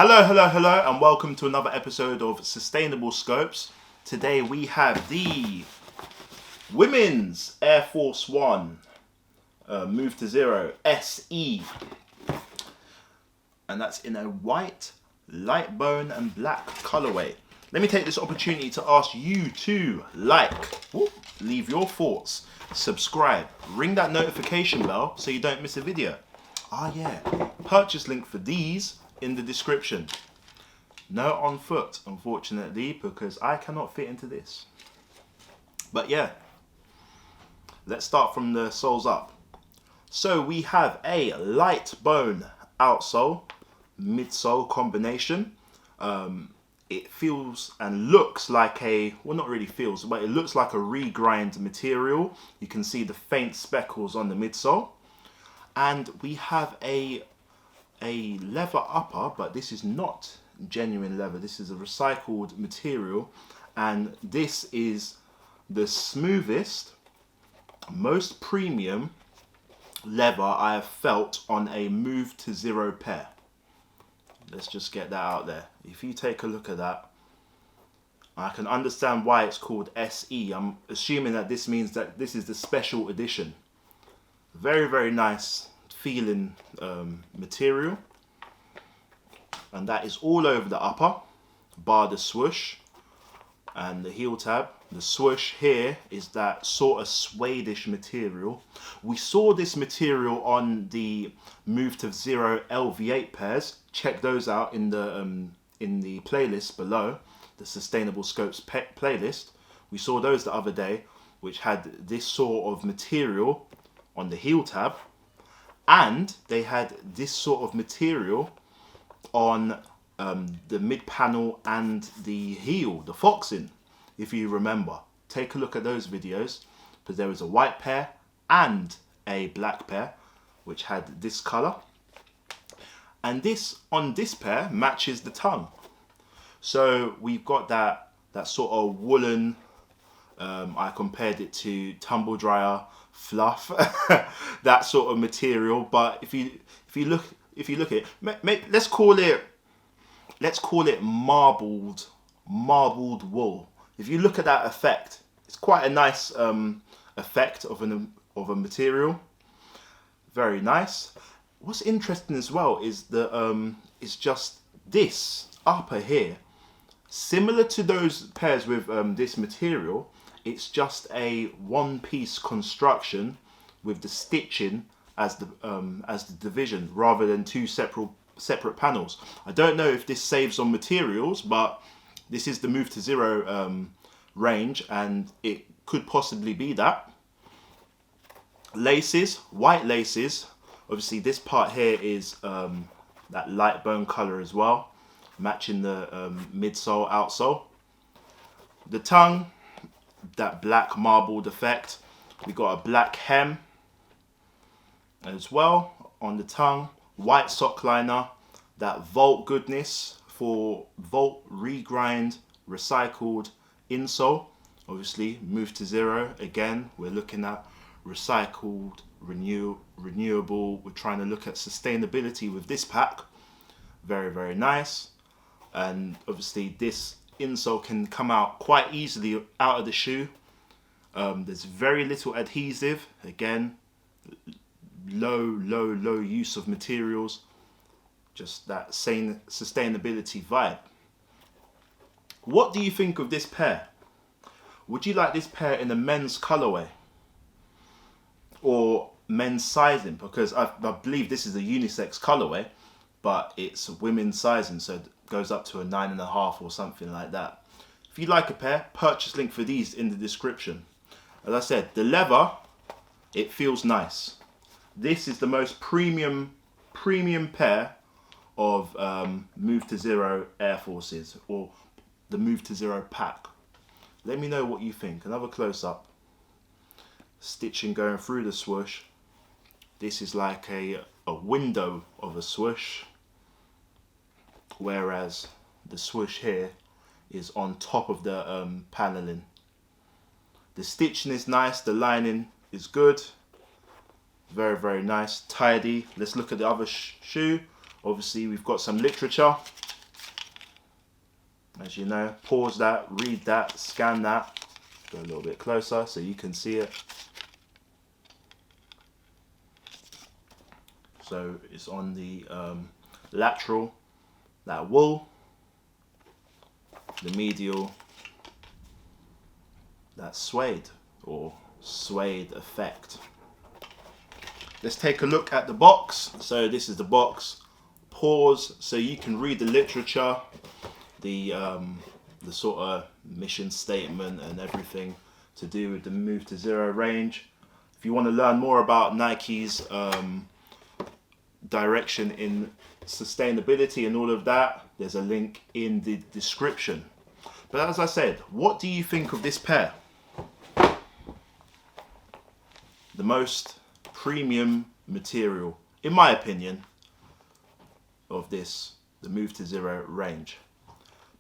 Hello, and welcome to another episode of Sustainable Scopes. Today we have the Women's Air Force One Move to Zero SE, and that's in a white, light bone and black colorway. Let me take this opportunity to ask you to leave your thoughts, subscribe, ring that notification bell so you don't miss a video. Purchase link for these in the description. No on foot, unfortunately, because I cannot fit into this. But yeah, let's start from the soles up. So we have a light bone outsole, midsole combination. It feels and looks like not really feels, but it looks like a regrind material. You can see the faint speckles on the midsole. And we have a leather upper, but this is not genuine leather. This is a recycled material, and this is the smoothest, most premium leather I have felt on a Move to Zero pair. Let's just get that out there. If you take a look at that, I can understand why it's called SE. I'm assuming that this means that this is the special edition. Very, very nice feeling material, and that is all over the upper, bar the swoosh and the heel tab. The swoosh here is that sort of suede-ish material. We saw this material on the Move to Zero LV8 pairs. Check those out in the playlist below, the Sustainable Scopes playlist. We saw those the other day, which had this sort of material on the heel tab, and they had this sort of material on the mid panel and the heel, the foxing. If you remember, take a look at those videos, because there was a white pair and a black pair which had this color, and this on this pair matches the tongue. So we've got that sort of woolen, I compared it to tumble dryer fluff, that sort of material. But if you look at it, let's call it marbled wool. If you look at that effect, it's quite a nice effect of a material. Very nice. What's interesting as well is it's just this upper here, similar to those pairs with this material. It's just a one-piece construction with the stitching as the division, rather than two separate panels. I don't know if this saves on materials, but this is the Move to Zero range, and it could possibly be that. Laces, white laces. Obviously, this part here is that light bone color as well, matching the midsole, outsole. The tongue, that black marbled effect. We got a black hem as well on the tongue. White sock liner, that Volt goodness for Volt regrind recycled insole. Obviously, Move to Zero again. We're looking at recycled, renewable. We're trying to look at sustainability with this pack. Very, very nice. And obviously, this insole can come out quite easily out of the shoe. There's very little adhesive. Again, low use of materials. Just that same sustainability vibe. What do you think of this pair? Would you like this pair in a men's colorway or men's sizing? Because I believe this is a unisex colorway, but it's women's sizing, so it goes up to a 9.5 or something like that. If you like a pair, purchase link for these in the description. As I said, the leather, it feels nice. This is the most premium pair of Move to Zero Air Forces, or the Move to Zero pack. Let me know what you think. Another close up. Stitching going through the swoosh. This is like a window of a swoosh, whereas the swoosh here is on top of the paneling. The stitching is nice, the lining is good. Very, very nice, tidy. Let's look at the other shoe. Obviously, we've got some literature. as you know. Pause that, read that, scan that. Go a little bit closer so you can see it. So it's on the lateral, that wool, the medial, that suede or suede effect. Let's take a look at the box. So this is the box. Pause so you can read the literature, the sort of mission statement and everything to do with the Move to Zero range. If you want to learn more about Nike's direction in sustainability and all of that, there's a link in the description. But as I said, what do you think of this pair? The most premium material, in my opinion, of this, the Move to Zero range.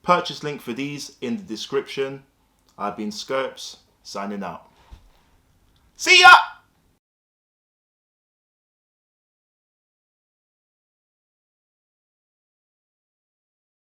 Purchase link for these in the description. I've been Schopes, signing out. See ya!